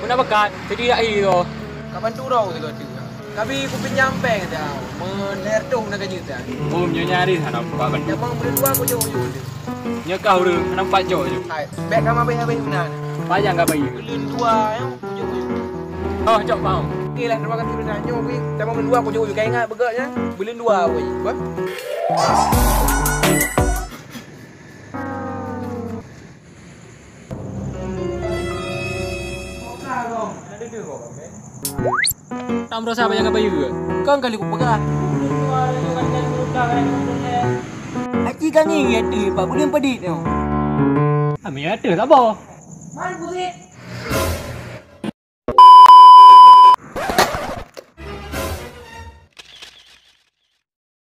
Mana bakat? Jadi dak hero. Kapan turau tu kau tu? Kami aku penyampai kata. Menertung nak kerja tu. Oh, nyari sana nampak ban. Jamang berdua aku jauh. Nya kau ru nampak jauh je. Hai, baik kamu habis benar. Panjang enggak bayi? Belum dua yang aku jauh. Oh, cok mau. Okeylah, terima kasih benarnya. Jamang berdua aku jauh. Kau ingat begaknya? Belum dua aku. Apa? Tak merasa apa yang bayi ke? Kau kali aku pegang. Haji kan ni ada, Pak. Boleh pedit tu. Kami ada tak apa. Mana putih?